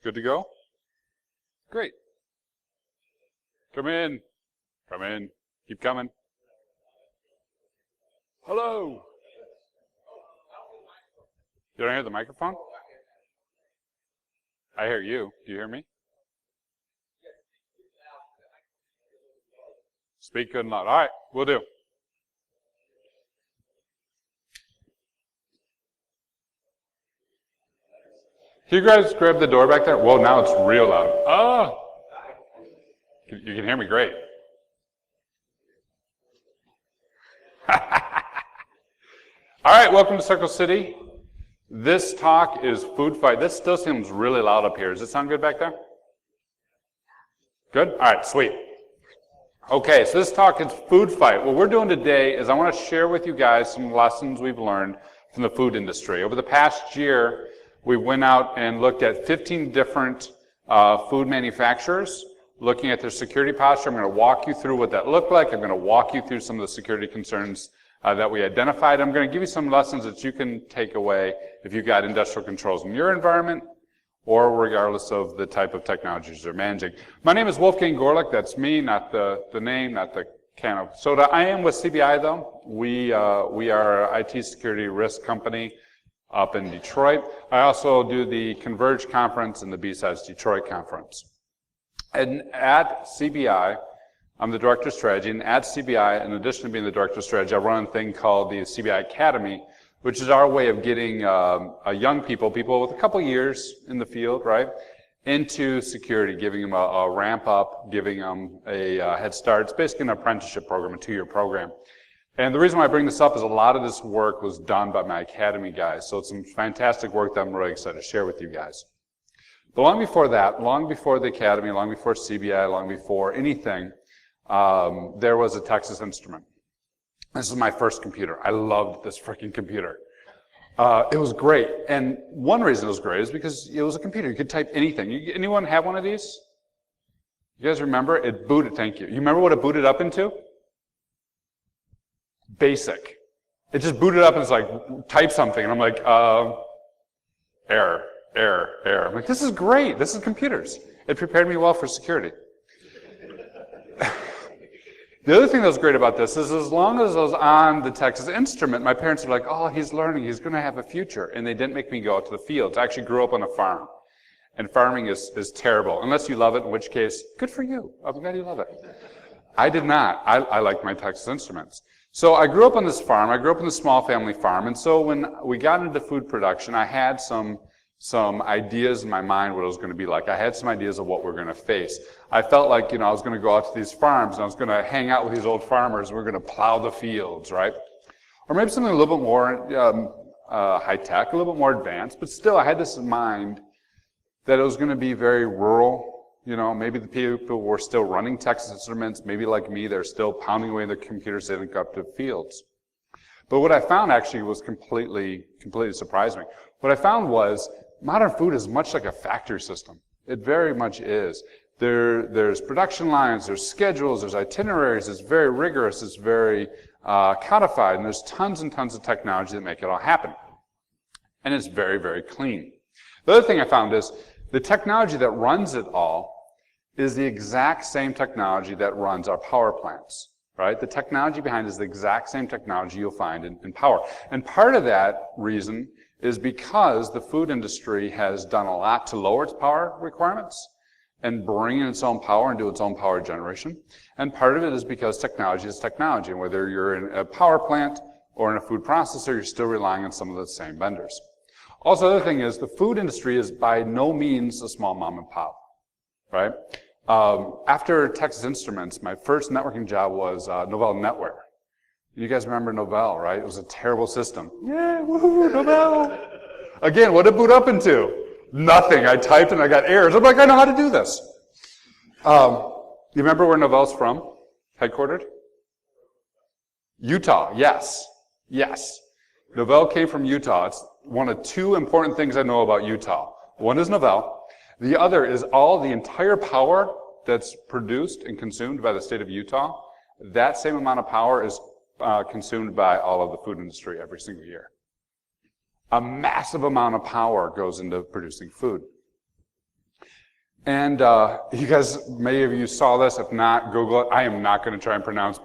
Good to go? Great. Come in. Come in. Keep coming. Hello. You don't hear the microphone? I hear you. Do you hear me? Speak good and loud. All right, we'll do. Can you guys grab the door back there? Whoa, now it's real loud. Oh! You can hear me great. All right, welcome to Circle City. This talk is food fight. This still seems really loud up here. Does it sound good back there? Good? All right, sweet. Okay, so this talk is food fight. What we're doing today is I want to share with you guys some lessons we've learned from the food industry. Over the past year, we went out and looked at 15 different food manufacturers, looking at their security posture. I'm going to walk you through what that looked like. I'm going to walk you through some of the security concerns that we identified. I'm going to give you some lessons that you can take away if you've got industrial controls in your environment or regardless of the type of technologies you're managing. My name is Wolfgang Goerlich. That's me, not the name, not the can of soda. I am with CBI, though. We are an IT security risk company up in Detroit. I also do the Converge conference and the B-Sides Detroit conference. And at CBI, I'm the director of strategy, and at CBI, in addition to being the director of strategy, I run a thing called the CBI Academy, which is our way of getting young people with a couple years in the field, right, into security, giving them a ramp up, giving them a head start. It's basically an apprenticeship program, a 2-year program. And the reason why I bring this up is a lot of this work was done by my Academy guys, so it's some fantastic work that I'm really excited to share with you guys. But long before that, long before the Academy, long before CBI, long before anything, there was a Texas Instrument. This is my first computer. I loved this freaking computer. It was great, and one reason it was great is because it was a computer. You could type anything. Anyone have one of these? You guys remember? It booted, thank you. You remember what it booted up into? Basic. It just booted up and it's like, type something, and I'm like, error, error, error. I'm like, this is great. This is computers. It prepared me well for security. The other thing that was great about this is as long as I was on the Texas Instrument, my parents were like, oh, he's learning, he's going to have a future. And they didn't make me go out to the fields. I actually grew up on a farm. And farming is terrible, unless you love it, in which case, good for you. I'm glad you love it. I did not. I liked my Texas Instruments. So I grew up on this farm. I grew up in a small family farm. And so when we got into food production, I had some ideas in my mind what it was going to be like. I had some ideas of what we're going to face. I felt like, I was going to go out to these farms and I was going to hang out with these old farmers and we're going to plow the fields, right? Or maybe something a little bit more high-tech, a little bit more advanced, but still I had this in mind that it was going to be very rural. Maybe the people were still running Texas Instruments, maybe like me, they're still pounding away their computers, they didn't go up to the fields. But what I found actually was completely surprised me. What I found was modern food is much like a factory system. It very much is. There's production lines, there's schedules, there's itineraries, it's very rigorous, it's very codified, and there's tons and tons of technology that make it all happen. And it's very, very clean. The other thing I found is the technology that runs it all is the exact same technology that runs our power plants, right? The technology behind it is the exact same technology you'll find in power. And part of that reason is because the food industry has done a lot to lower its power requirements and bring in its own power and do its own power generation. And part of it is because technology is technology. And whether you're in a power plant or in a food processor, you're still relying on some of the same vendors. Also, the other thing is the food industry is by no means a small mom and pop, right? After Texas Instruments, my first networking job was Novell Netware. You guys remember Novell, right? It was a terrible system. Yeah, woohoo, Novell. Again, what did it boot up into? Nothing. I typed and I got errors. I'm like, I know how to do this. You remember where Novell's from? Headquartered? Utah, yes. Yes. Novell came from Utah. It's one of two important things I know about Utah. One is Novell. The other is the entire power that's produced and consumed by the state of Utah. That same amount of power is consumed by all of the food industry every single year. A massive amount of power goes into producing food. And you guys, many of you saw this. If not, Google it. I am not going to try and pronounce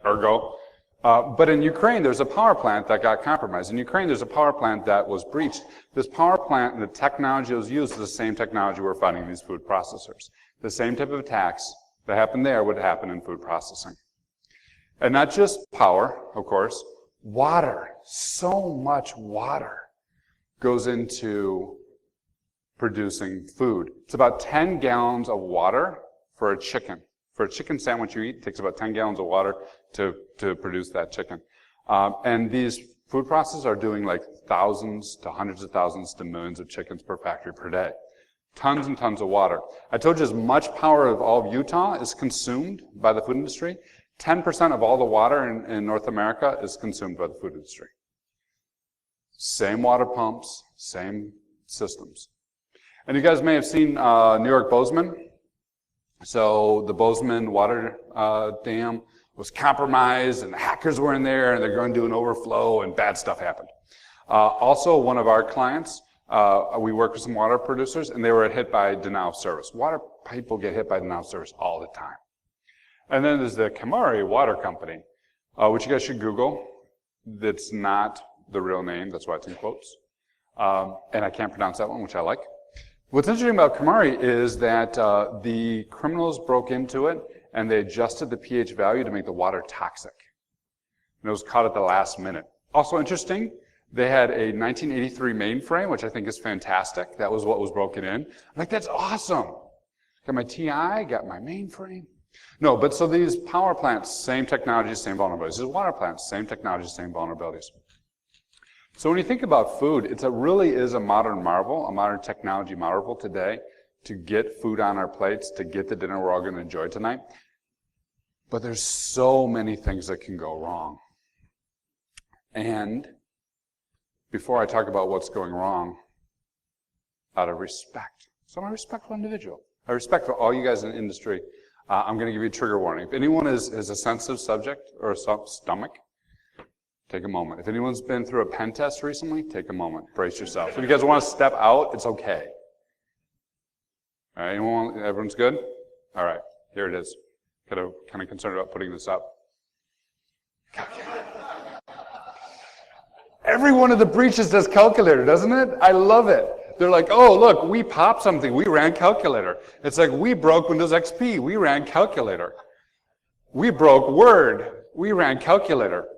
ergo. But in Ukraine, there's a power plant that got compromised. In Ukraine, there's a power plant that was breached. This power plant and the technology that was used is the same technology we're fighting these food processors. The same type of attacks that happened there would happen in food processing. And not just power, of course, water. So much water goes into producing food. It's about 10 gallons of water for a chicken. For a chicken sandwich you eat, it takes about 10 gallons of water to produce that chicken. And these food processors are doing like thousands to hundreds of thousands to millions of chickens per factory per day. Tons and tons of water. I told you as much power of all of Utah is consumed by the food industry. 10% of all the water in North America is consumed by the food industry. Same water pumps, same systems. And you guys may have seen New York Bozeman. So the Bozeman water dam was compromised, and the hackers were in there, and they're going to do an overflow, and bad stuff happened. Also, one of our clients, we work with some water producers, and they were hit by denial of service. Water people get hit by denial of service all the time. And then there's the Kamari Water Company, which you guys should Google. That's not the real name, that's why it's in quotes. And I can't pronounce that one, which I like. What's interesting about Kamari is that the criminals broke into it and they adjusted the pH value to make the water toxic. And it was caught at the last minute. Also interesting, they had a 1983 mainframe, which I think is fantastic. That was what was broken in. I'm like, that's awesome. Got my TI, got my mainframe. No, but so these power plants, same technology, same vulnerabilities. These water plants, same technology, same vulnerabilities. So when you think about food, it really is a modern marvel, a modern technology marvel today to get food on our plates, to get the dinner we're all going to enjoy tonight. But there's so many things that can go wrong. And before I talk about what's going wrong, out of respect. So I'm a respectful individual. I respect for all you guys in the industry. I'm going to give you a trigger warning. If anyone is a sensitive subject or a stomach, take a moment. If anyone's been through a pen test recently, take a moment. Brace yourself. If you guys want to step out, it's okay. All right, everyone's good? All right, here it is. Kind of concerned about putting this up. Every one of the breaches does calculator, doesn't it? I love it. They're like, oh, look, we popped something. We ran calculator. It's like, we broke Windows XP. We ran calculator. We broke Word. We ran calculator.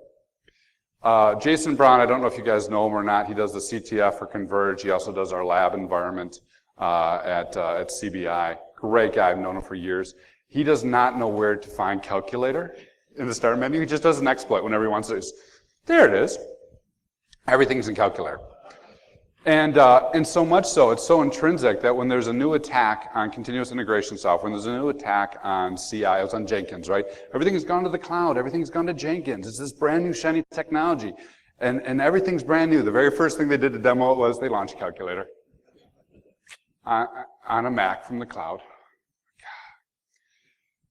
Jason Brown, I don't know if you guys know him or not. He does the CTF for Converge. He also does our lab environment at CBI. Great guy. I've known him for years. He does not know where to find calculator in the start menu. He just does an exploit whenever he wants to. There it is. Everything's in calculator. And so much so, it's so intrinsic that when there's a new attack on continuous integration software, when there's a new attack on CI, it was on Jenkins, right? Everything has gone to the cloud. Everything's gone to Jenkins. It's this brand new shiny technology. And everything's brand new. The very first thing they did to demo it was they launched calculator on a Mac from the cloud.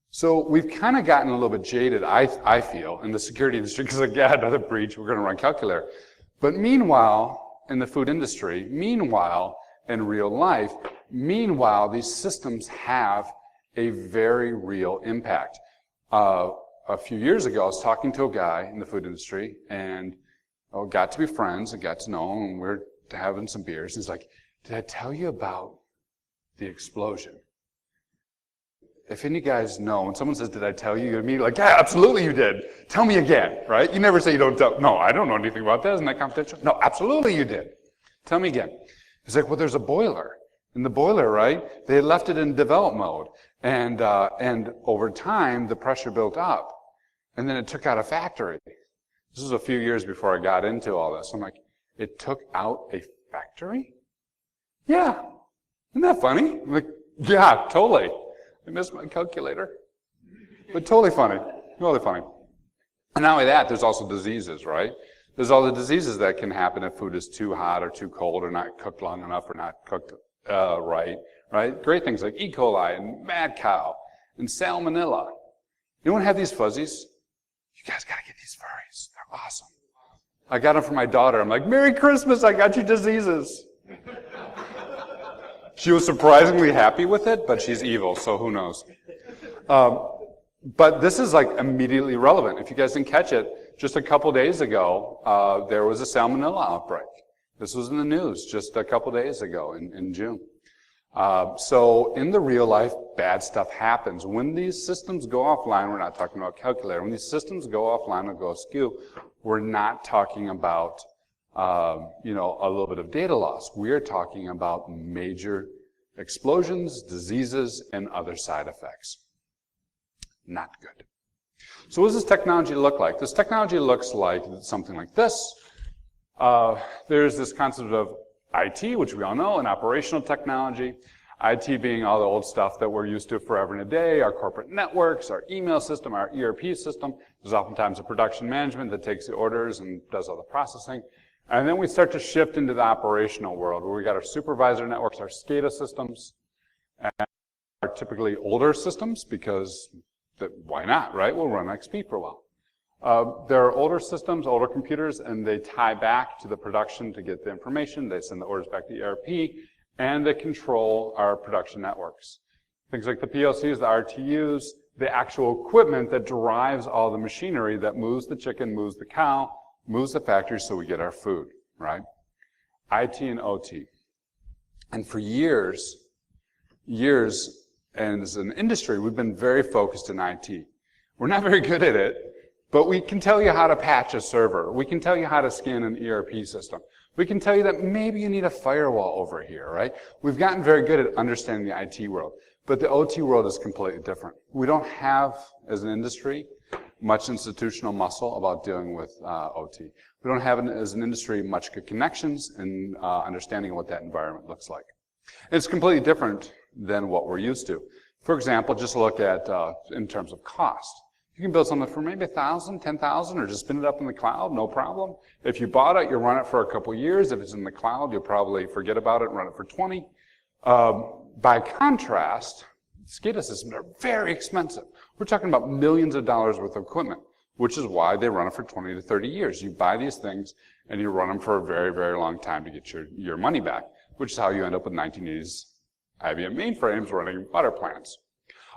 So we've kind of gotten a little bit jaded, I feel, in the security industry because, like, yeah, another breach, we're going to run calculator. But meanwhile, in the food industry, meanwhile, in real life, meanwhile, these systems have a very real impact. A few years ago, I was talking to a guy in the food industry and got to be friends and got to know him, and we're having some beers. He's like, did I tell you about the explosion? If any of you guys know, when someone says, did I tell you? You're immediately like, yeah, absolutely you did. Tell me again, right? You never say you don't tell. No, I don't know anything about that. Isn't that confidential? No, absolutely you did. Tell me again. He's like, well, there's a boiler. And the boiler, right, they had left it in develop mode. And over time, the pressure built up. And then it took out a factory. This was a few years before I got into all this. I'm like, it took out a factory? Yeah. Isn't that funny? I'm like, yeah, totally. I missed my calculator. But totally funny. Totally funny. And not only that, there's also diseases, right? There's all the diseases that can happen if food is too hot or too cold or not cooked long enough or not cooked right? Great things like E. coli and mad cow and salmonella. Anyone have these fuzzies? You guys got to get these furries. They're awesome. I got them for my daughter. I'm like, Merry Christmas, I got you diseases. She was surprisingly happy with it, but she's evil, so who knows. But this is like immediately relevant. If you guys didn't catch it, just a couple days ago, there was a salmonella outbreak. This was in the news just a couple days ago in June. So in the real life, bad stuff happens. When these systems go offline, we're not talking about calculator. When these systems go offline or go askew, we're not talking about a little bit of data loss. We are talking about major explosions, diseases, and other side effects. Not good. So what does this technology look like? This technology looks like something like this. There's this concept of IT, which we all know, and operational technology. IT being all the old stuff that we're used to forever and a day, our corporate networks, our email system, our ERP system. There's oftentimes a production management that takes the orders and does all the processing. And then we start to shift into the operational world, where we got our supervisor networks, our SCADA systems, and are typically older systems because why not, right? We'll run XP for a while. There are older systems, older computers, and they tie back to the production to get the information. They send the orders back to ERP, and they control our production networks. Things like the PLCs, the RTUs, the actual equipment that drives all the machinery that moves the chicken, moves the cow, moves the factory so we get our food, right? IT and OT. And for years, and as an industry, we've been very focused in IT. We're not very good at it, but we can tell you how to patch a server. We can tell you how to scan an ERP system. We can tell you that maybe you need a firewall over here, right? We've gotten very good at understanding the IT world, but the OT world is completely different. We don't have, as an industry, much institutional muscle about dealing with OT. We don't have, as an industry, much good connections and understanding of what that environment looks like. And it's completely different than what we're used to. For example, just look at, in terms of cost. You can build something for maybe $1,000, $10,000, or just spin it up in the cloud, no problem. If you bought it, you'll run it for a couple years. If it's in the cloud, you'll probably forget about it and run it for 20. By contrast, SCADA systems are very expensive. We're talking about millions of dollars worth of equipment, which is why they run it for 20 to 30 years. You buy these things, and you run them for a very, very long time to get your money back, which is how you end up with 1980s IBM mainframes running water plants.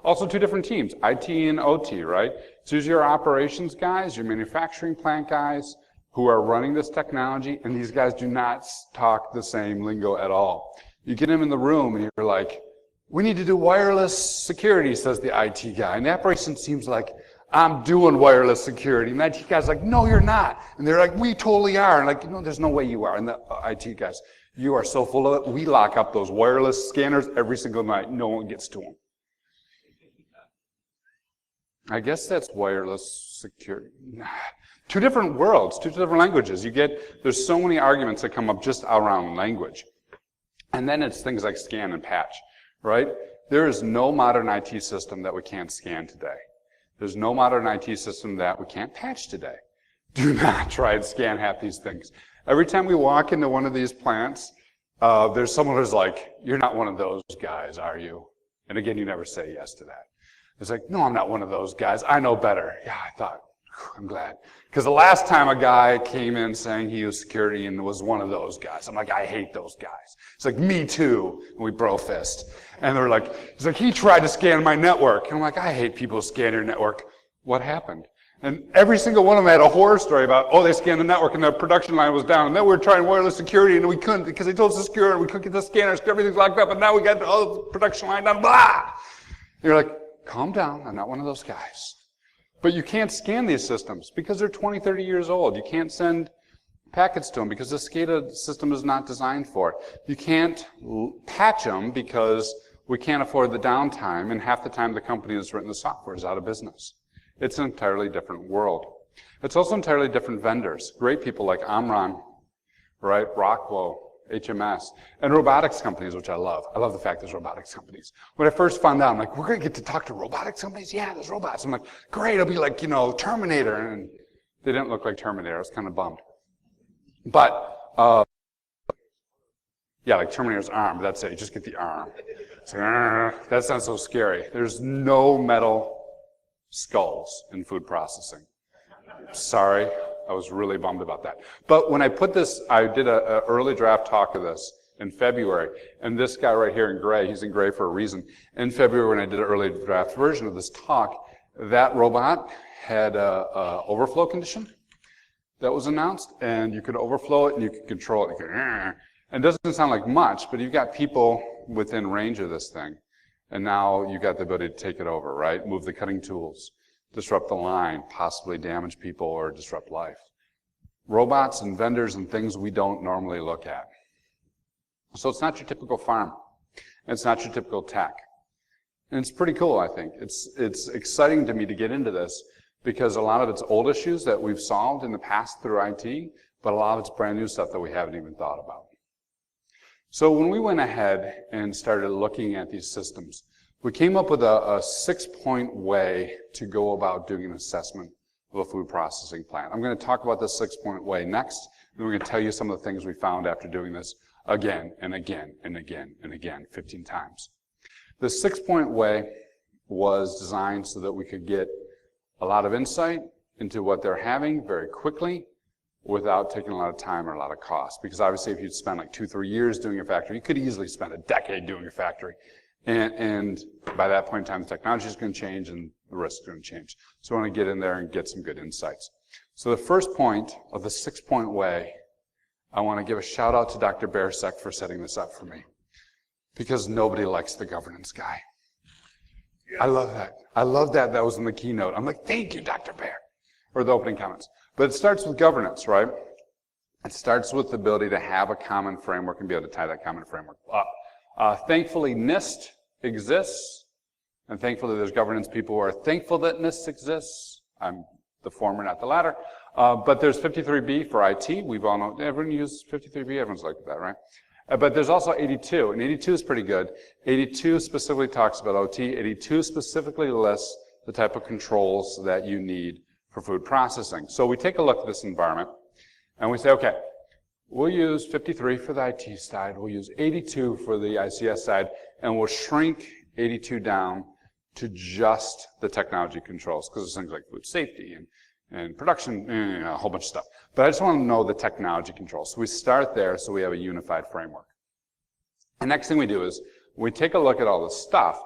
Also two different teams, IT and OT, right? So here's your operations guys, your manufacturing plant guys who are running this technology, and these guys do not talk the same lingo at all. You get them in the room and you're like, we need to do wireless security, says the IT guy. And the operations seems like, I'm doing wireless security. And the IT guy's like, no, you're not. And they're like, we totally are. And like, no, there's no way you are. And the IT guys, you are so full of it. We lock up those wireless scanners every single night. No one gets to them. I guess that's wireless security. Two different worlds, two different languages. There's so many arguments that come up just around language. And then it's things like scan and patch, right? There is no modern IT system that we can't scan today. There's no modern IT system that we can't patch today. Do not try and scan half these things. Every time we walk into one of these plants, there's someone who's like, you're not one of those guys, are you? And again, you never say yes to that. It's like, no, I'm not one of those guys. I know better. Yeah, I thought, I'm glad. Because the last time a guy came in saying he was security and was one of those guys, I'm like, I hate those guys. It's like, me too. And we bro fist. And they're like, he's like, he tried to scan my network. And I'm like, I hate people who scan your network. What happened? And every single one of them had a horror story about, oh, they scanned the network and the production line was down. And then we were trying wireless security and we couldn't because they told us to secure and we couldn't get the scanners, everything's locked up, and now we got the production line down, blah! And you're like, calm down, I'm not one of those guys. But you can't scan these systems because they're 20, 30 years old. You can't send packets to them because the SCADA system is not designed for it. You can't patch them because we can't afford the downtime, and half the time the company that's written the software is out of business. It's an entirely different world. It's also entirely different vendors. Great people like Omron, right, Rockwell, HMS, and robotics companies, which I love. I love the fact there's robotics companies. When I first found out, I'm like, we're going to get to talk to robotics companies? Yeah, there's robots. I'm like, great, it'll be like, Terminator. And they didn't look like Terminator. I was kind of bummed. But, yeah, like Terminator's arm, but that's it. You just get the arm. It's like, that's not so scary. There's no metal skulls in food processing. Sorry. I was really bummed about that. But when I put this, I did an early draft talk of this in February. And this guy right here in gray, he's in gray for a reason. In February, when I did an early draft version of this talk, that robot had a overflow condition that was announced, and you could overflow it and you could control it. And it doesn't sound like much, but you've got people within range of this thing, and now you've got the ability to take it over, right? Move the cutting tools, disrupt the line, possibly damage people or disrupt life. Robots and vendors and things we don't normally look at. So it's not your typical farm. It's not your typical tech. And it's pretty cool, I think. It's exciting to me to get into this because a lot of it's old issues that we've solved in the past through IT, but a lot of it's brand new stuff that we haven't even thought about. So when we went ahead and started looking at these systems, we came up with a 6-point way to go about doing an assessment of a food processing plant. I'm going to talk about this 6-point way next, and we're going to tell you some of the things we found after doing this again and again and again and again, 15 times. The 6-point way was designed so that we could get a lot of insight into what they're having very quickly without taking a lot of time or a lot of cost. Because obviously if you'd spend like 2-3 years doing a factory, you could easily spend a decade doing a factory. And by that point in time, the technology is going to change and the risk is going to change. So I want to get in there and get some good insights. So the first point of the 6-point way, I want to give a shout out to Dr. Bersek for setting this up for me. Because nobody likes the governance guy. I love that. I love that that was in the keynote. I'm like, thank you, Dr. Bear, or the opening comments. But it starts with governance, right? It starts with the ability to have a common framework and be able to tie that common framework up. Thankfully, NIST exists, and thankfully there's governance people who are thankful that NIST exists. I'm the former, not the latter. But there's 53B for IT. We've all know, everyone uses 53B, everyone's like that, right? But there's also 82, and 82 is pretty good. 82 specifically talks about OT. 82 specifically lists the type of controls that you need for food processing. So we take a look at this environment, and we say, okay, we'll use 53 for the IT side, we'll use 82 for the ICS side, and we'll shrink 82 down to just the technology controls, because there's things like food safety and production, a whole bunch of stuff. But I just want to know the technology controls. So we start there so we have a unified framework. The next thing we do is we take a look at all this stuff.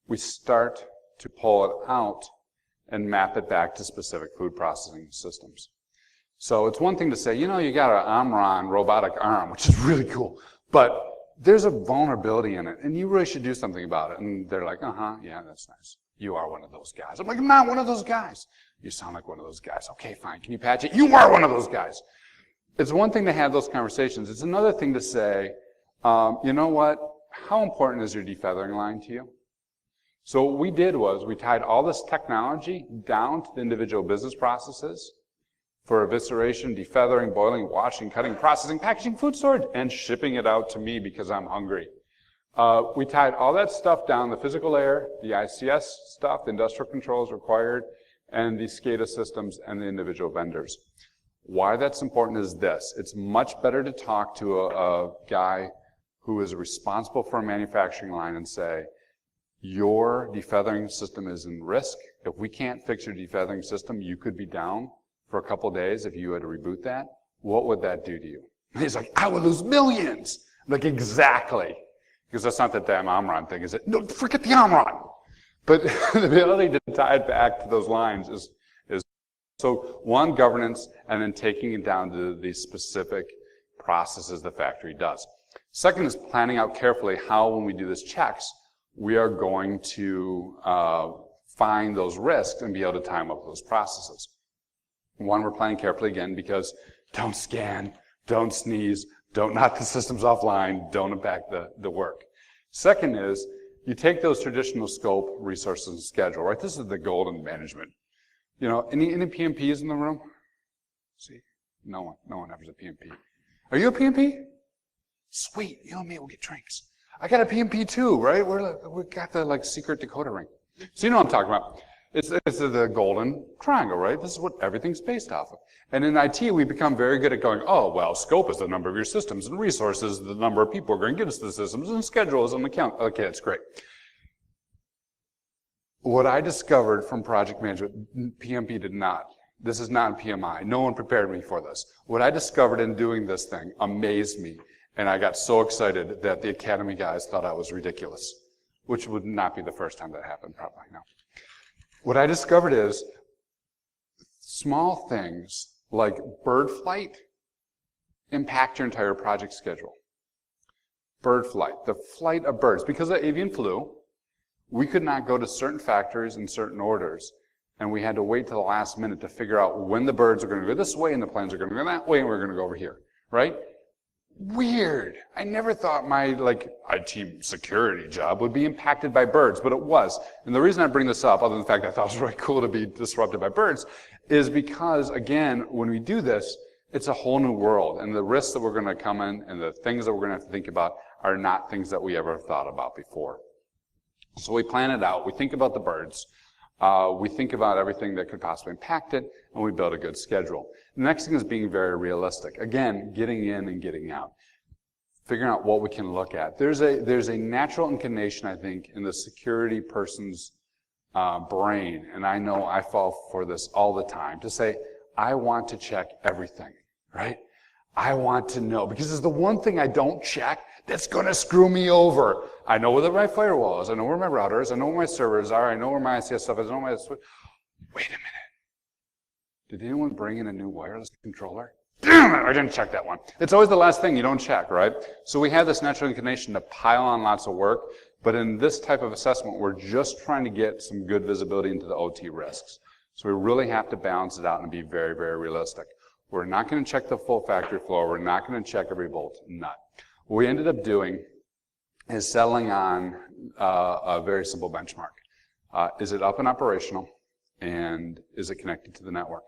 We start to pull it out and map it back to specific food processing systems. So it's one thing to say, you know, you got an Omron robotic arm, which is really cool, but there's a vulnerability in it, and you really should do something about it. And they're like, yeah, that's nice. You are one of those guys. I'm like, I'm not one of those guys. You sound like one of those guys. Okay, fine. Can you patch it? You are one of those guys. It's one thing to have those conversations. It's another thing to say, you know what? How important is your defeathering line to you? So what we did was we tied all this technology down to the individual business processes for evisceration, defeathering, boiling, washing, cutting, processing, packaging, food storage, and shipping it out to me because I'm hungry. We tied all that stuff down, the physical layer, the ICS stuff, the industrial controls required, and the SCADA systems and the individual vendors. Why that's important is this. It's much better to talk to a guy who is responsible for a manufacturing line and say, your defeathering system is in risk. If we can't fix your defeathering system, you could be down for a couple days if you had to reboot that. What would that do to you? And he's like, I would lose millions. I'm like, exactly. Because that's not the damn Omron thing, is it? No, forget the Omron. But the ability to tie it back to those lines is so one, governance, and then taking it down to the specific processes the factory does. Second is planning out carefully how, when we do this checks, we are going to find those risks and be able to time up those processes. One, we're planning carefully again because don't scan, don't sneeze, don't knock the systems offline, don't impact the work. Second is, you take those traditional scope, resources, and schedule, right? This is the golden management. You know, any PMPs in the room? See, no one ever is a PMP. Are you a PMP? Sweet, you and me will get drinks. I got a PMP too, right? We got the secret decoder ring. So you know what I'm talking about. It's the golden triangle, right? This is what everything's based off of. And in IT, we become very good at going, oh, well, scope is the number of your systems, and resources is the number of people who are going to get us the systems, and schedule is an account. Okay, that's great. What I discovered from project management, PMP did not. This is not PMI. No one prepared me for this. What I discovered in doing this thing amazed me, And I got so excited that the Academy guys thought I was ridiculous, which would not be the first time that happened, probably, no. What I discovered is small things like bird flight impact your entire project schedule. Bird flight, the flight of birds. Because of avian flu, we could not go to certain factories in certain orders, and we had to wait till the last minute to figure out when the birds are going to go this way and the planes are going to go that way and we're going to go over here, right? Weird. I never thought my IT security job would be impacted by birds, but it was. And the reason I bring this up, other than the fact that I thought it was really cool to be disrupted by birds, is because, again, when we do this, it's a whole new world, and the risks that we're going to come in and the things that we're going to have to think about are not things that we ever thought about before. So we plan it out. We think about the birds. We think about everything that could possibly impact it, and we build a good schedule. The next thing is being very realistic. Again, getting in and getting out. Figuring out what we can look at. There's a natural inclination, I think, in the security person's brain, and I know I fall for this all the time, to say, I want to check everything, right? I want to know, because it's the one thing I don't check that's going to screw me over. I know where my firewall is. I know where my router is. I know where my servers are. I know where my ICS stuff is. I know where my... Wait a minute. Did anyone bring in a new wireless controller? Damn it, I didn't check that one. It's always the last thing you don't check, right? So we have this natural inclination to pile on lots of work, but in this type of assessment, we're just trying to get some good visibility into the OT risks. So we really have to balance it out and be very, very realistic. We're not going to check the full factory floor. We're not going to check every bolt and nut. What we ended up doing is settling on a very simple benchmark. Is it up and operational, and is it connected to the network?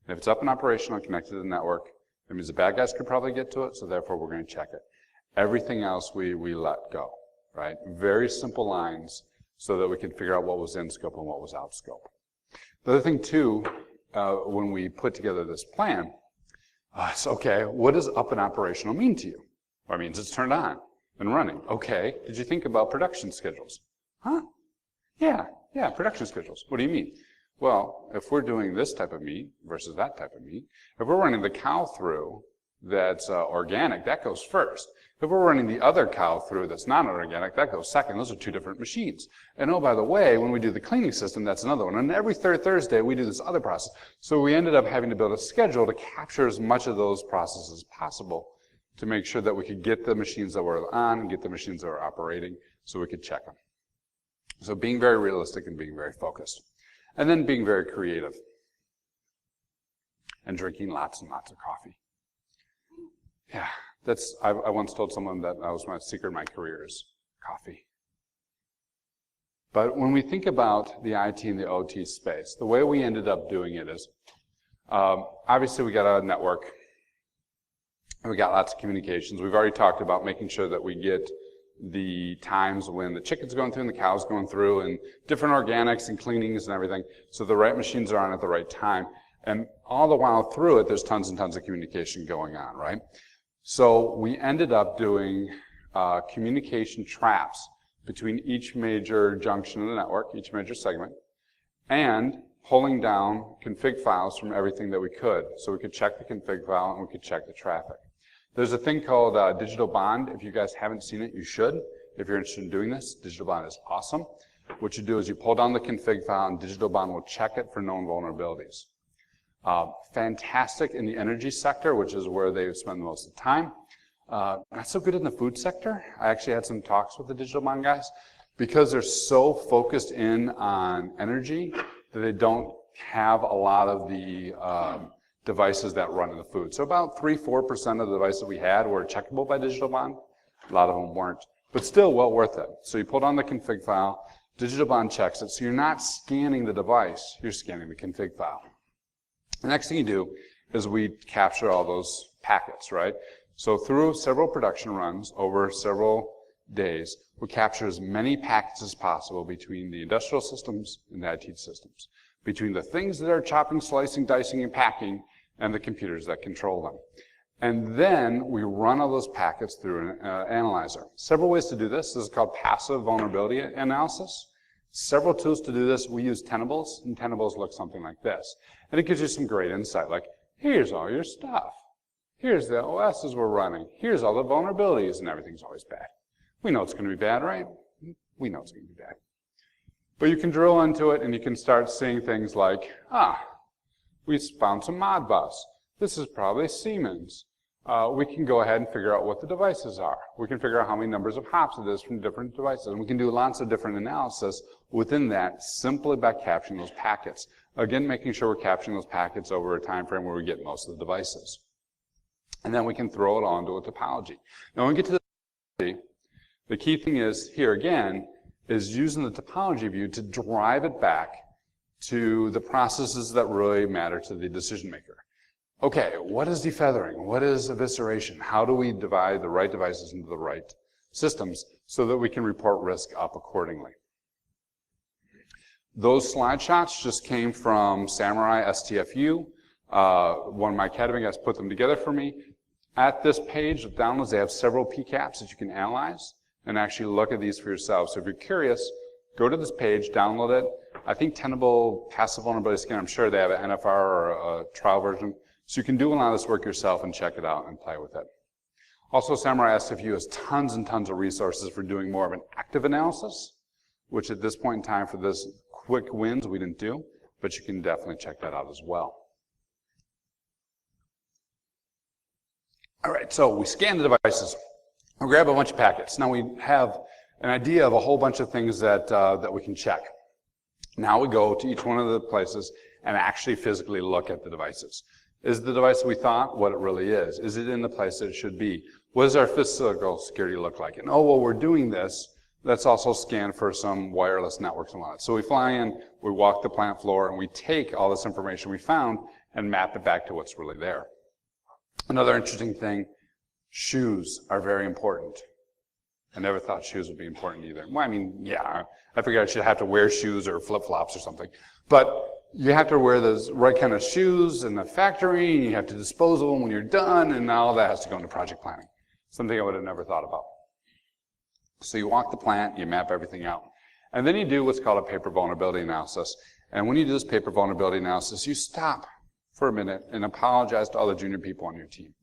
And if it's up and operational and connected to the network, that means the bad guys could probably get to it, so therefore we're going to check it. Everything else we let go, right? Very simple lines so that we can figure out what was in scope and what was out scope. The other thing, too, when we put together this plan, is, okay, what does up and operational mean to you? Well, it means it's turned on and running. Okay, did you think about production schedules? Huh? Yeah, production schedules. What do you mean? Well, if we're doing this type of meat versus that type of meat, if we're running the cow through that's organic, that goes first. If we're running the other cow through that's not organic, that goes second. Those are two different machines. And oh, by the way, when we do the cleaning system, that's another one. And every third Thursday, we do this other process. So we ended up having to build a schedule to capture as much of those processes as possible to make sure that we could get the machines that were on and get the machines that were operating so we could check them. So being very realistic and being very focused. And then being very creative. And drinking lots and lots of coffee. Yeah, I once told someone that was my secret of my career is coffee. But when we think about the IT and the OT space, the way we ended up doing it is, obviously we got a network, and we got lots of communications. We've already talked about making sure that we get the times when the chicken's going through and the cow's going through and different organics and cleanings and everything, so the right machines are on at the right time. And all the while through it, there's tons and tons of communication going on, right? So we ended up doing communication traps between each major junction of the network, each major segment, and pulling down config files from everything that we could. So we could check the config file and we could check the traffic. There's a thing called Digital Bond. If you guys haven't seen it, you should. If you're interested in doing this, Digital Bond is awesome. What you do is you pull down the config file and Digital Bond will check it for known vulnerabilities. Fantastic in the energy sector, which is where they spend the most of the time. Not so good in the food sector. I actually had some talks with the Digital Bond guys because they're so focused in on energy that they don't have a lot of the devices that run in the food. So about 3-4% of the devices we had were checkable by Digital Bond. A lot of them weren't, but still well worth it. So you pull down the config file, Digital Bond checks it, so you're not scanning the device, you're scanning the config file. The next thing you do is we capture all those packets, right? So through several production runs over several days, we capture as many packets as possible between the industrial systems and the IT systems, between the things that are chopping, slicing, dicing, and packing, and the computers that control them. And then we run all those packets through an analyzer. Several ways to do this. This is called passive vulnerability analysis. Several tools to do this. We use Tenables, and Tenables look something like this. And it gives you some great insight, like, here's all your stuff. Here's the OSs we're running. Here's all the vulnerabilities, and everything's always bad. We know it's going to be bad, right? We know it's going to be bad. But you can drill into it, and you can start seeing things like, we found some Modbus. This is probably Siemens. We can go ahead and figure out what the devices are. We can figure out how many numbers of hops it is from different devices. And we can do lots of different analysis within that simply by capturing those packets. Again, making sure we're capturing those packets over a time frame where we get most of the devices. And then we can throw it all into a topology. Now, when we get to the key thing is, here again, is using the topology view to drive it back to the processes that really matter to the decision maker. Okay, what is defeathering? What is evisceration? How do we divide the right devices into the right systems so that we can report risk up accordingly? Those slide shots just came from Samurai STFU. One of my academy guys put them together for me. At this page of downloads, they have several PCAPs that you can analyze and actually look at these for yourself. So if you're curious, go to this page, download it. I think Tenable Passive Vulnerability Scan, I'm sure they have an NFR or a trial version. So you can do a lot of this work yourself and check it out and play with it. Also, Samurai STFU has tons and tons of resources for doing more of an active analysis, which at this point in time for this quick wins we didn't do, but you can definitely check that out as well. All right, so we scan the devices. We grab a bunch of packets. Now we have an idea of a whole bunch of things that, that we can check. Now we go to each one of the places and actually physically look at the devices. Is the device we thought what it really is? Is it in the place that it should be? What does our physical security look like? And oh, while we're doing this, let's also scan for some wireless networks and all that. So we fly in, we walk the plant floor, and we take all this information we found and map it back to what's really there. Another interesting thing, shoes are very important. I never thought shoes would be important either. Well, I mean, yeah, I figured I should have to wear shoes or flip-flops or something. But you have to wear those right kind of shoes in the factory, and you have to dispose of them when you're done, and all that has to go into project planning. Something I would have never thought about. So you walk the plant, you map everything out. And then you do what's called a paper vulnerability analysis. And when you do this paper vulnerability analysis, you stop for a minute and apologize to all the junior people on your team.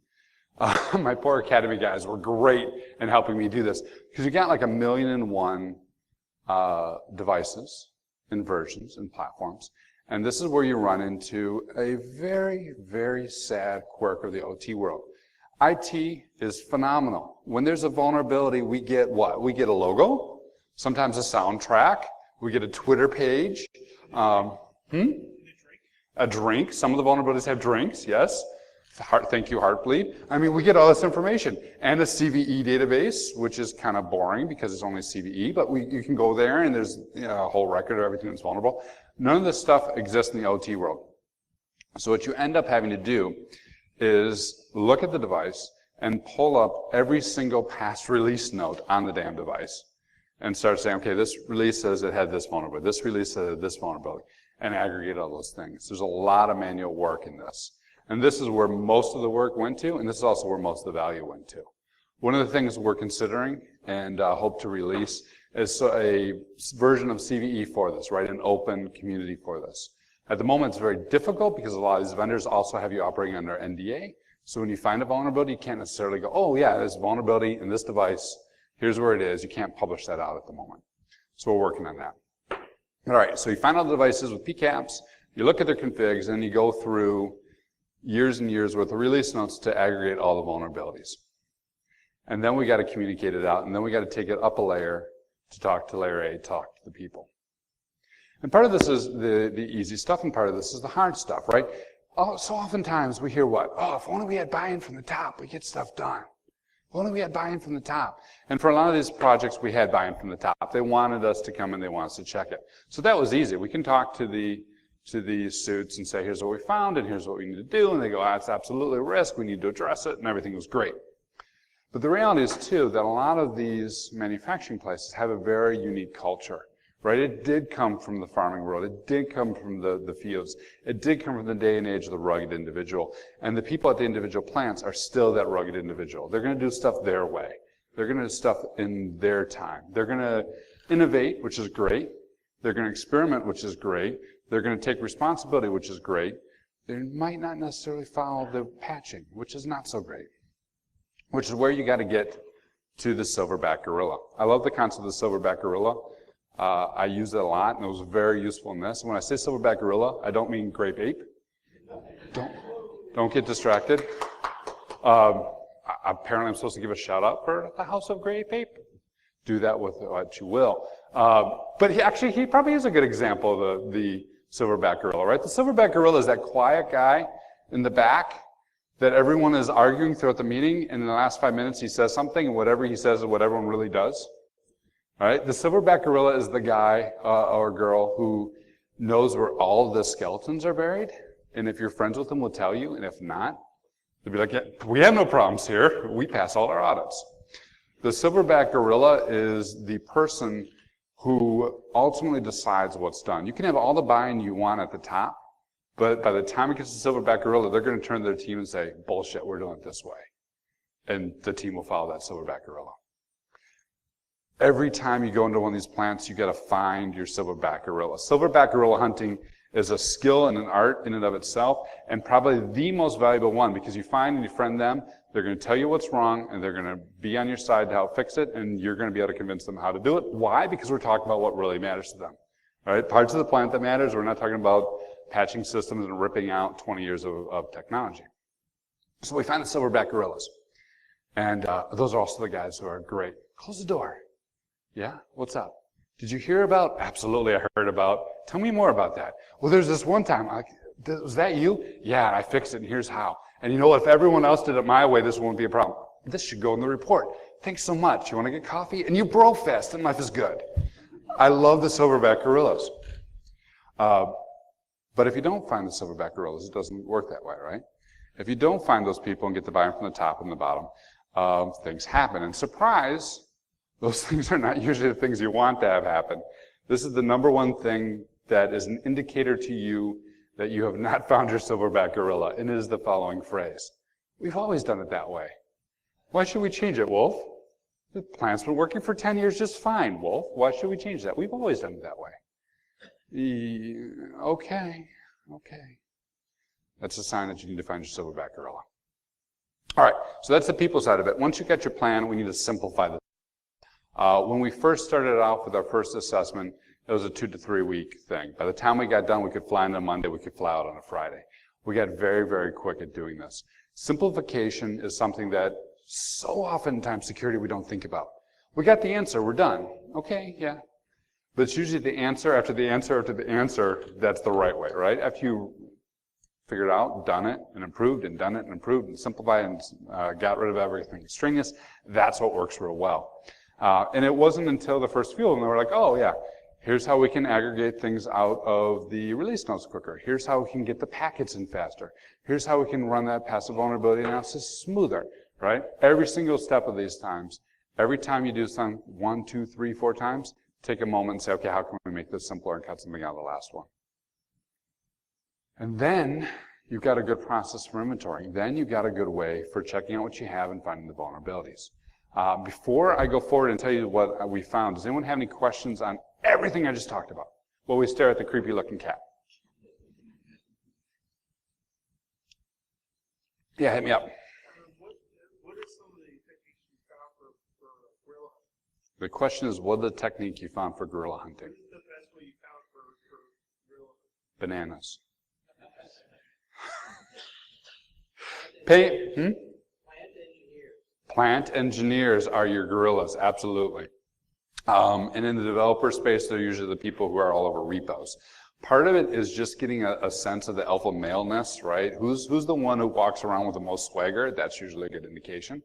My poor academy guys were great in helping me do this, because you got like 1,000,001 devices and versions and platforms. And this is where you run into a very, very sad quirk of the OT world. IT is phenomenal. When there's a vulnerability, we get what? We get a logo, sometimes a soundtrack, we get a Twitter page, a drink. Some of the vulnerabilities have drinks, yes. Thank you, Heartbleed. I mean, we get all this information. And a CVE database, which is kind of boring because it's only CVE, but you can go there and there's a whole record of everything that's vulnerable. None of this stuff exists in the OT world. So what you end up having to do is look at the device and pull up every single past release note on the damn device and start saying, okay, this release says it had this vulnerability, this release says it had this vulnerability, and aggregate all those things. There's a lot of manual work in this. And this is where most of the work went to, and this is also where most of the value went to. One of the things we're considering and hope to release is a version of CVE for this, right? An open community for this. At the moment, it's very difficult because a lot of these vendors also have you operating under NDA. So when you find a vulnerability, you can't necessarily go, oh yeah, there's a vulnerability in this device. Here's where it is. You can't publish that out at the moment. So we're working on that. All right, so you find all the devices with PCAPs, you look at their configs, and you go through years and years worth of release notes to aggregate all the vulnerabilities. And then we got to communicate it out, and then we got to take it up a layer to talk to layer A, talk to the people. And part of this is the easy stuff, and part of this is the hard stuff, right? Oh, so oftentimes we hear what? Oh, if only we had buy-in from the top, we get stuff done. If only we had buy-in from the top. And for a lot of these projects, we had buy-in from the top. They wanted us to come and they want us to check it. So that was easy. We can talk to the suits and say, here's what we found, and here's what we need to do. And they go, it's absolutely a risk. We need to address it, and everything was great. But the reality is, too, that a lot of these manufacturing places have a very unique culture, right? It did come from the farming world. It did come from the fields. It did come from the day and age of the rugged individual. And the people at the individual plants are still that rugged individual. They're going to do stuff their way. They're going to do stuff in their time. They're going to innovate, which is great. They're going to experiment, which is great. They're going to take responsibility, which is great. they might not necessarily follow the patching, which is not so great. Which is where you got to get to the silverback gorilla. I love the concept of the silverback gorilla. I use it a lot, and it was very useful in this. When I say silverback gorilla, I don't mean grape ape. Don't get distracted. Apparently, I'm supposed to give a shout out for the House of Grape Ape. Do that with what you will. But he probably is a good example of the silverback gorilla, right? The silverback gorilla is that quiet guy in the back that everyone is arguing throughout the meeting, and in the last 5 minutes he says something, and whatever he says is what everyone really does. All right? The silverback gorilla is the guy or girl who knows where all the skeletons are buried, and if you're friends with them, will tell you, and if not, they'll be like, yeah, we have no problems here. We pass all our audits. The silverback gorilla is the person who ultimately decides what's done. You can have all the buy-in you want at the top, but by the time it gets to the silverback gorilla, they're going to turn to their team and say, bullshit, we're doing it this way. And the team will follow that silverback gorilla. Every time you go into one of these plants, you got to find your silverback gorilla. Silverback gorilla hunting is a skill and an art in and of itself, and probably the most valuable one, because you find and you friend them, they're going to tell you what's wrong, and they're going to be on your side to help fix it, and you're going to be able to convince them how to do it. Why? Because we're talking about what really matters to them. All right? Parts of the plant that matters, we're not talking about patching systems and ripping out 20 years of technology. So we find the silverback gorillas. And those are also the guys who are great. Close the door. Yeah? What's up? Did you hear about? Absolutely, I heard about. Tell me more about that. Well, there's this one time. Was that you? Yeah, I fixed it, and here's how. And you know what? If everyone else did it my way, this won't be a problem. This should go in the report. Thanks so much. You want to get coffee? And you bro fest, and life is good. I love the silverback gorillas. But if you don't find the silverback gorillas, it doesn't work that way, right? If you don't find those people and get the buy-in from the top and the bottom, things happen. And surprise, those things are not usually the things you want to have happen. This is the number one thing that is an indicator to you that you have not found your silverback gorilla, and it is the following phrase. We've always done it that way. Why should we change it, Wolf? The plant's been working for 10 years just fine, Wolf. Why should we change that? We've always done it that way. Okay. That's a sign that you need to find your silverback gorilla. All right, so that's the people side of it. Once you get your plan, we need to simplify this. When we first started off with our first assessment, it was a 2 to 3 week thing. By the time we got done, we could fly on a Monday, we could fly out on a Friday. We got very, very quick at doing this. Simplification is something that so oftentimes security we don't think about. We got the answer, we're done. Okay, yeah. But it's usually the answer after the answer after the answer that's the right way, right? After you figured out, done it, and improved, and done it, and improved, and simplified, and got rid of everything extraneous, that's what works real well. And it wasn't until the first few of them they were like, oh yeah, here's how we can aggregate things out of the release notes quicker. Here's how we can get the packets in faster. Here's how we can run that passive vulnerability analysis smoother, right? Every single step of these times, every time you do something 1, 2, 3, 4 times, take a moment and say, okay, how can we make this simpler and cut something out of the last one? And then you've got a good process for inventorying. Then you've got a good way for checking out what you have and finding the vulnerabilities. Before I go forward and tell you what we found, does anyone have any questions on everything I just talked about? While we stare at the creepy looking cat. Yeah, hit me up. What are some of the techniques you found for gorilla hunting? The question is, what are the technique you found for gorilla hunting? What is the best way you found for gorilla hunting? Bananas. Plant engineers are your gorillas, absolutely. And in the developer space, they're usually the people who are all over repos. Part of it is just getting a sense of the alpha maleness, right? Who's the one who walks around with the most swagger? That's usually a good indication.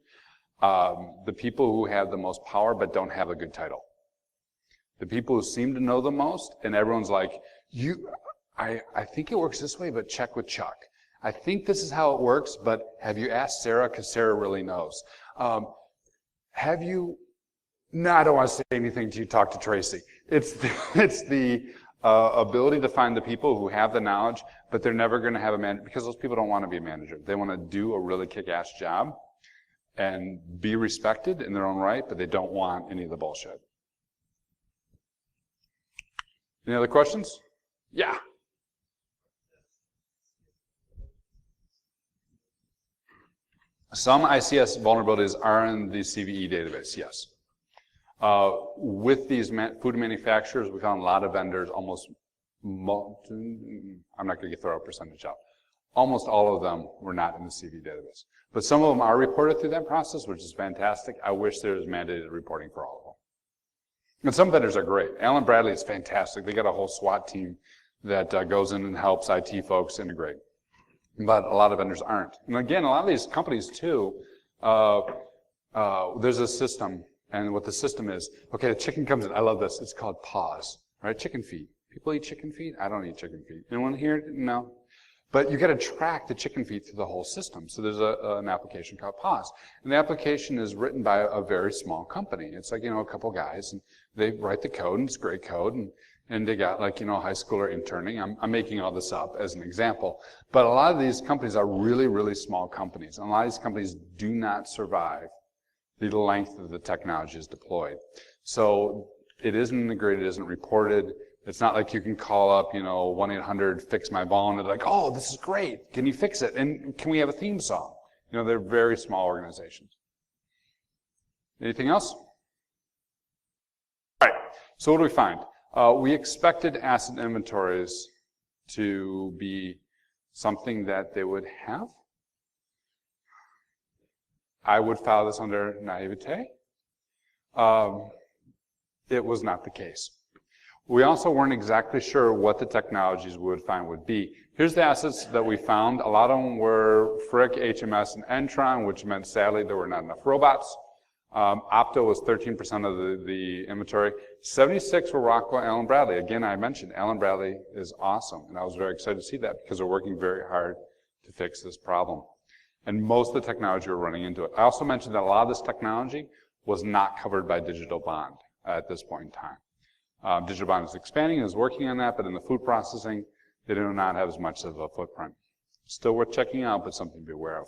The people who have the most power but don't have a good title. The people who seem to know the most, and everyone's like, I think it works this way, but check with Chuck. I think this is how it works, but have you asked Sarah? Because Sarah really knows. No, I don't want to say anything to you. Talk to Tracy. It's the ability to find the people who have the knowledge, but they're never going to have a manager, because those people don't want to be a manager. They want to do a really kick-ass job and be respected in their own right, but they don't want any of the bullshit. Any other questions? Yeah. Some ICS vulnerabilities are in the CVE database, yes. With these food manufacturers, we found a lot of vendors, I'm not going to throw a percentage out. Almost all of them were not in the CVE database. But some of them are reported through that process, which is fantastic. I wish there was mandated reporting for all of them. And some vendors are great. Allen Bradley is fantastic. They got a whole SWAT team that goes in and helps IT folks integrate. But a lot of vendors aren't. And again, a lot of these companies too, there's a system, and what the system is, okay, the chicken comes in, I love this, it's called PAWS, right? Chicken feet. People eat chicken feet? I don't eat chicken feet. Anyone here? No? But you got to track the chicken feet through the whole system. So there's an application called PAWS. And the application is written by a very small company. It's like, a couple guys, and they write the code, and it's great code, and they got like, a high schooler interning. I'm making all this up as an example. But a lot of these companies are really, really small companies. And a lot of these companies do not survive the length of the technology is deployed. So it isn't integrated, it isn't reported. It's not like you can call up, 1-800-FIX-MY-VULN, and they're like, oh, this is great. Can you fix it? And can we have a theme song? They're very small organizations. Anything else? All right. So what do we find? We expected asset inventories to be something that they would have. I would file this under naivete. It was not the case. We also weren't exactly sure what the technologies we would find would be. Here's the assets that we found. A lot of them were Frick, HMS, and Entron, which meant sadly there were not enough robots. Opto was 13% of the inventory. 76 were Rockwell, Allen Bradley. Again, I mentioned Allen Bradley is awesome, and I was very excited to see that because they're working very hard to fix this problem. And most of the technology we're running into it. I also mentioned that a lot of this technology was not covered by Digital Bond at this point in time. Digital Bond is expanding and is working on that, but in the food processing, they do not have as much of a footprint. Still worth checking out, but something to be aware of.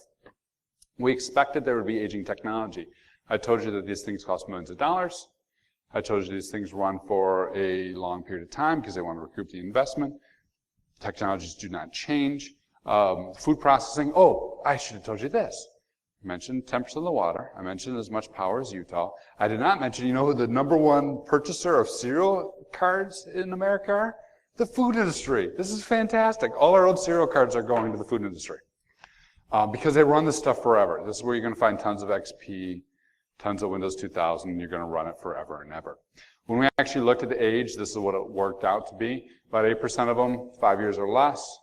We expected there would be aging technology. I told you that these things cost millions of dollars. I told you these things run for a long period of time because they want to recoup the investment. Technologies do not change. Food processing, oh, I should have told you this. I mentioned temperature of the water. I mentioned as much power as Utah. I did not mention, who the #1 purchaser of cereal cards in America are? The food industry. This is fantastic. All our old cereal cards are going to the food industry because they run this stuff forever. This is where you're going to find tons of XP, tons of Windows 2000, and you're going to run it forever and ever. When we actually looked at the age, this is what it worked out to be. About 8% of them, 5 years or less.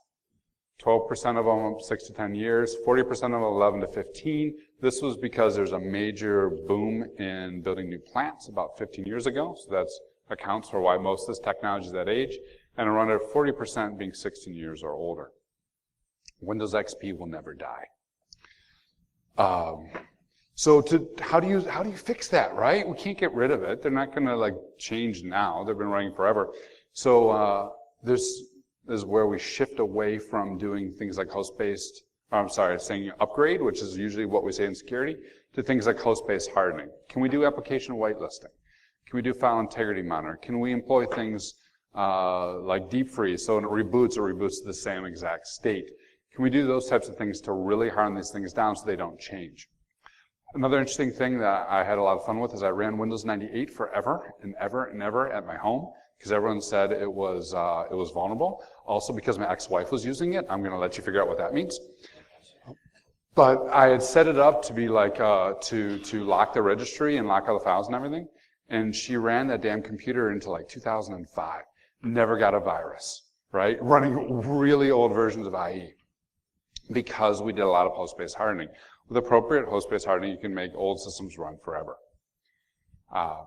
12% of them, 6 to 10 years. 40% of them, 11 to 15. This was because there's a major boom in building new plants about 15 years ago. So that accounts for why most of this technology is that age. And around 40% being 16 years or older. Windows XP will never die. So how do you fix that, right? We can't get rid of it. They're not going to change now. They've been running forever. So this is where we shift away from doing things like host-based, saying upgrade, which is usually what we say in security, to things like host-based hardening. Can we do application whitelisting? Can we do file integrity monitor? Can we employ things like deep freeze, so when it reboots to the same exact state? Can we do those types of things to really harden these things down so they don't change? Another interesting thing that I had a lot of fun with is I ran Windows 98 forever and ever and ever at my home because everyone said it was vulnerable. Also because my ex-wife was using it. I'm going to let you figure out what that means. But I had set it up to be like to lock the registry and lock all the files and everything. And she ran that damn computer into 2005. Never got a virus, right? Running really old versions of IE because we did a lot of host-based hardening. With appropriate host-based hardening, you can make old systems run forever.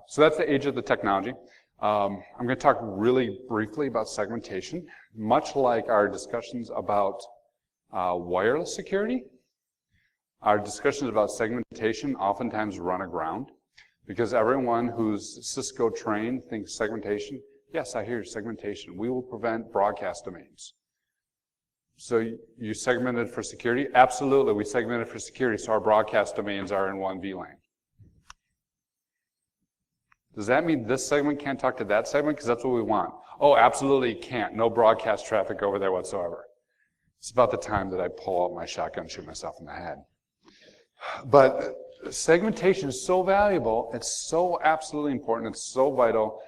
So that's the age of the technology. I'm going to talk really briefly about segmentation. Much like our discussions about wireless security, our discussions about segmentation oftentimes run aground because everyone who's Cisco trained thinks segmentation. Yes, I hear segmentation. We will prevent broadcast domains. So you segmented for security? Absolutely, we segmented for security, so our broadcast domains are in one VLAN. Does that mean this segment can't talk to that segment? Because that's what we want. Oh, absolutely it can't. No broadcast traffic over there whatsoever. It's about the time that I pull out my shotgun and shoot myself in the head. But segmentation is so valuable, it's so absolutely important, it's so vital,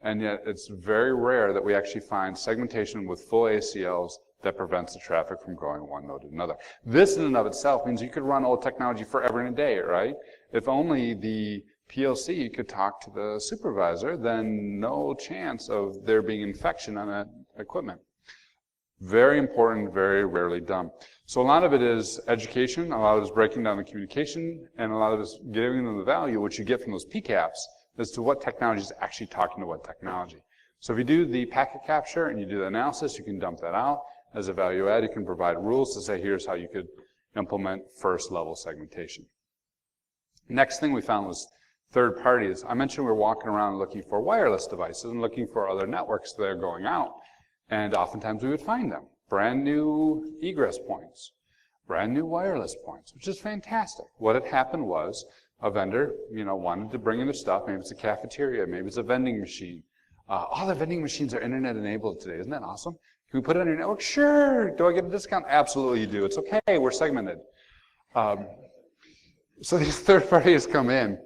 and yet it's very rare that we actually find segmentation with full ACLs that prevents the traffic from going one node to another. This in and of itself means you could run old technology forever and a day, right? If only the PLC could talk to the supervisor, then no chance of there being infection on that equipment. Very important, very rarely done. So a lot of it is education, a lot of it is breaking down the communication, and a lot of it is giving them the value, which you get from those PCAPs, as to what technology is actually talking to what technology. So if you do the packet capture and you do the analysis, you can dump that out. As a value add, you can provide rules to say, here's how you could implement first level segmentation. Next thing we found was third parties. I mentioned we were walking around looking for wireless devices and looking for other networks that are going out. And oftentimes we would find them. Brand new egress points, brand new wireless points, which is fantastic. What had happened was a vendor, wanted to bring in their stuff. Maybe it's a cafeteria, maybe it's a vending machine. All the vending machines are internet enabled today. Isn't that awesome? Can we put it on your network? Sure. Do I get a discount? Absolutely you do. It's okay. We're segmented. So these third parties come in,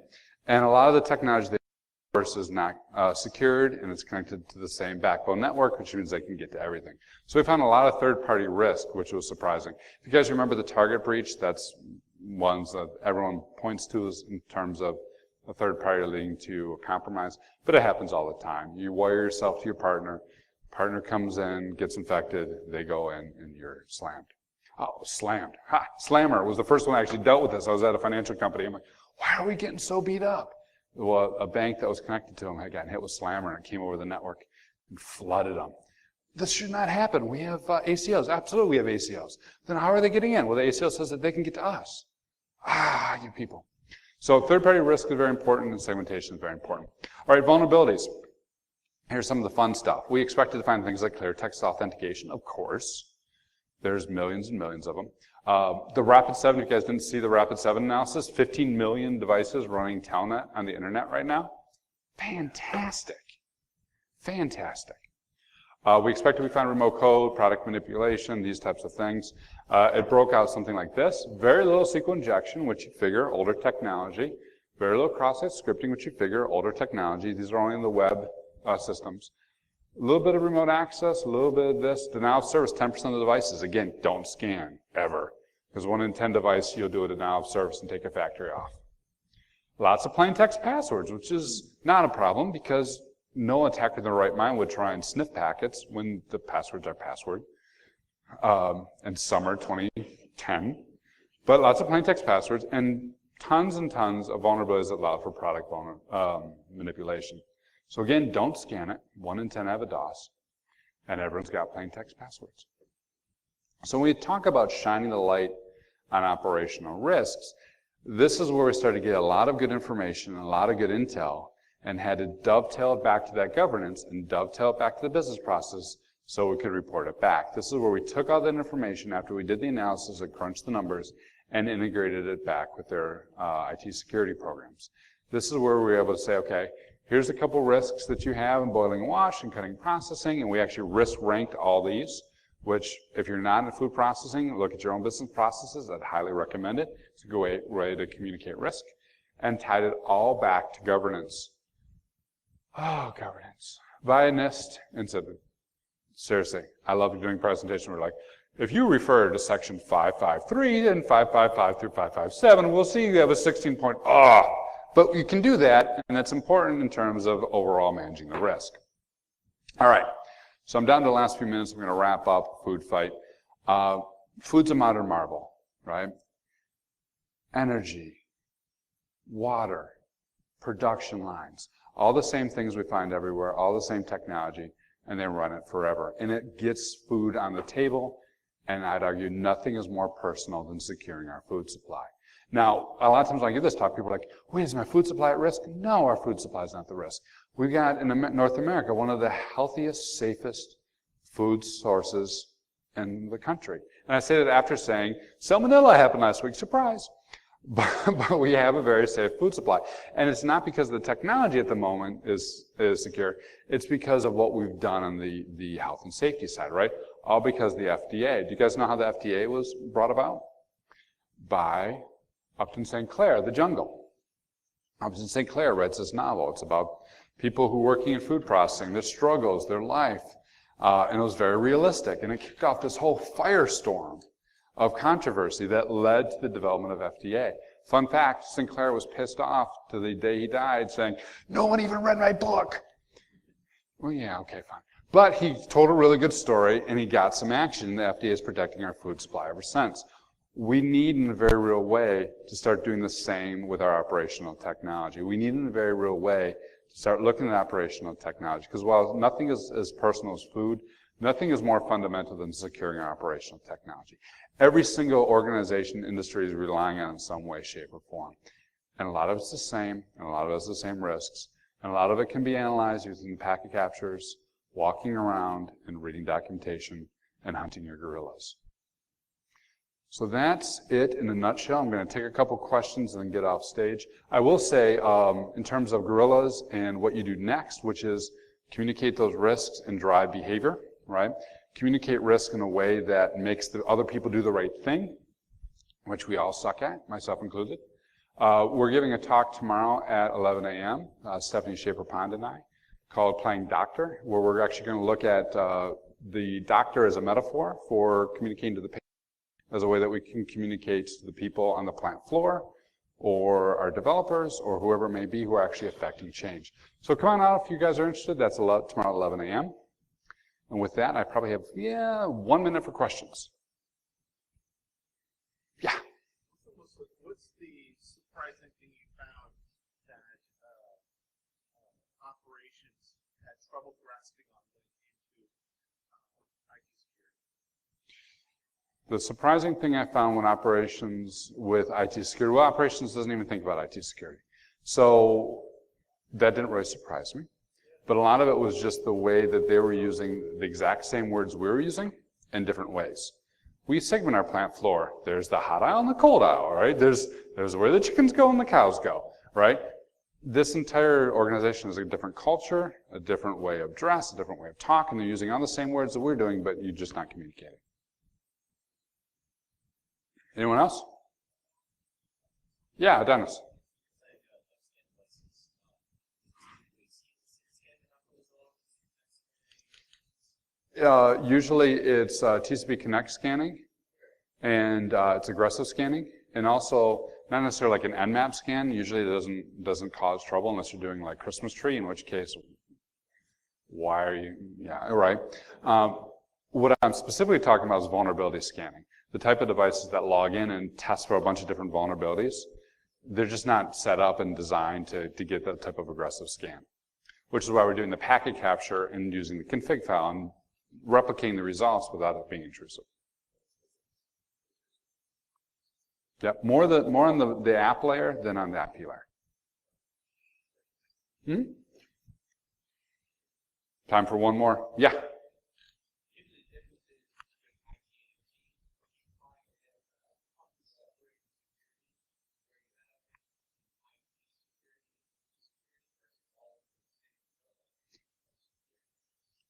and a lot of the technology they use is not secured, and it's connected to the same backbone network, which means they can get to everything. So we found a lot of third-party risk, which was surprising. If you guys remember the target breach, that's ones that everyone points to as in terms of a third party leading to a compromise, but it happens all the time. You wire yourself to your partner comes in, gets infected, they go in, and you're slammed. Oh, slammed. Ha! Slammer was the first one I actually dealt with this. I was at a financial company. I'm like, why are we getting so beat up? Well, a bank that was connected to them had gotten hit with Slammer, and it came over the network and flooded them. This should not happen. We have ACLs. Absolutely, we have ACLs. Then how are they getting in? Well, the ACL says that they can get to us. You people. So third-party risk is very important, and segmentation is very important. All right, vulnerabilities. Here's some of the fun stuff. We expected to find things like clear text authentication, of course. There's millions and millions of them. The Rapid7, if you guys didn't see the Rapid7 analysis, 15 million devices running Telnet on the internet right now. Fantastic. Fantastic. We expected we found remote code, product manipulation, these types of things. It broke out something like this. Very little SQL injection, which you figure, older technology. Very little cross-site scripting, which you figure, older technology. These are only in the web systems. A little bit of remote access, a little bit of this. Denial of service, 10% of the devices. Again, don't scan, ever. Because 1 in 10 device, you'll do a denial of service and take a factory off. Lots of plain text passwords, which is not a problem because no attacker in their right mind would try and sniff packets when the passwords are password. And summer 2010. But lots of plain text passwords and tons of vulnerabilities that allow for product manipulation. So again, don't scan it. 1 in 10 have a DOS. And everyone's got plain text passwords. So when we talk about shining the light on operational risks, this is where we started to get a lot of good information and a lot of good intel and had to dovetail it back to that governance and dovetail it back to the business process so we could report it back. This is where we took all that information after we did the analysis and crunched the numbers and integrated it back with their IT security programs. This is where we were able to say, okay, here's a couple risks that you have in boiling wash and cutting processing, and we actually risk ranked all these, which if you're not in food processing, look at your own business processes. I'd highly recommend it. It's a good way to communicate risk, and tied it all back to governance. Oh, governance. Via NIST and said, seriously, I love doing presentations. We're like, if you refer to section 553 and 555 through 557, we'll see you have a 16-point, But you can do that, and that's important in terms of overall managing the risk. All right, so I'm down to the last few minutes. I'm going to wrap up food fight. Food's a modern marvel, right? Energy, water, production lines, all the same things we find everywhere, all the same technology, and they run it forever. And it gets food on the table, and I'd argue nothing is more personal than securing our food supply. Now, a lot of times when I give this talk, people are like, wait, is my food supply at risk? No, our food supply is not the risk. We've got, in North America, one of the healthiest, safest food sources in the country. And I say that after saying, salmonella happened last week, surprise. But we have a very safe food supply. And it's not because the technology at the moment is secure. It's because of what we've done on the health and safety side, right? All because of the FDA. Do you guys know how the FDA was brought about? By Upton St. Clair, The Jungle. Upton St. Clair writes this novel. It's about people who are working in food processing, their struggles, their life. And it was very realistic. And it kicked off this whole firestorm of controversy that led to the development of FDA. Fun fact, Sinclair was pissed off to the day he died, saying, "No one even read my book." Well, yeah, okay, fine. But he told a really good story, and he got some action. The FDA is protecting our food supply ever since. We need, in a very real way, to start doing the same with our operational technology. We need, in a very real way, to start looking at operational technology. Because while nothing is as personal as food, nothing is more fundamental than securing our operational technology. Every single organization, industry is relying on it in some way, shape, or form. And a lot of it's the same, and a lot of it has the same risks. And a lot of it can be analyzed using packet captures, walking around and reading documentation, and hunting your gorillas. So that's it in a nutshell. I'm going to take a couple questions and then get off stage. I will say, in terms of gorillas and what you do next, which is communicate those risks and drive behavior, right? Communicate risk in a way that makes the other people do the right thing, which we all suck at, myself included. We're giving a talk tomorrow at 11 a.m., Stephanie Schaefer-Pond and I, called Playing Doctor, where we're actually going to look at the doctor as a metaphor for communicating to the patient, as a way that we can communicate to the people on the plant floor, or our developers, or whoever it may be who are actually affecting change. So come on out if you guys are interested. That's tomorrow at 11 a.m. And with that, I probably have, 1 minute for questions. Yeah? What's the surprising thing you found that operations had trouble grasping on into IT security? The surprising thing I found when operations with IT security, well, operations doesn't even think about IT security. So that didn't really surprise me. But a lot of it was just the way that they were using the exact same words we were using in different ways. We segment our plant floor. There's the hot aisle and the cold aisle, right? There's where the chickens go and the cows go, right? This entire organization is a different culture, a different way of dress, a different way of talk, and they're using all the same words that we're doing, but you're just not communicating. Anyone else? Yeah, Dennis. Usually it's TCP Connect scanning, and it's aggressive scanning, and also not necessarily like an Nmap scan. Usually it doesn't cause trouble unless you're doing like Christmas tree, in which case, why are you? Yeah, right. What I'm specifically talking about is vulnerability scanning. The type of devices that log in and test for a bunch of different vulnerabilities, they're just not set up and designed to get that type of aggressive scan, which is why we're doing the packet capture and using the config file and replicating the results without it being intrusive. Yep, more on the app layer than on the IP layer. Time for one more. Yeah.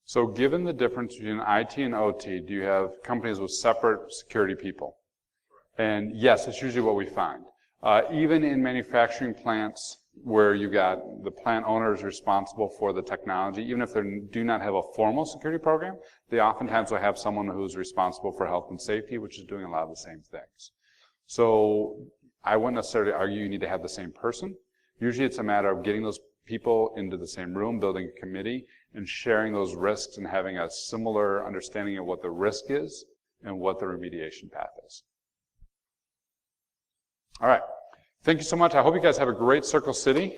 So given the difference between IT and OT, do you have companies with separate security people? And yes, it's usually what we find. Even in manufacturing plants where you got the plant owners responsible for the technology, even if they do not have a formal security program, they oftentimes will have someone who's responsible for health and safety, which is doing a lot of the same things. So I wouldn't necessarily argue you need to have the same person. Usually it's a matter of getting those people into the same room, building a committee, and sharing those risks and having a similar understanding of what the risk is and what the remediation path is. All right. Thank you so much. I hope you guys have a great Circle City.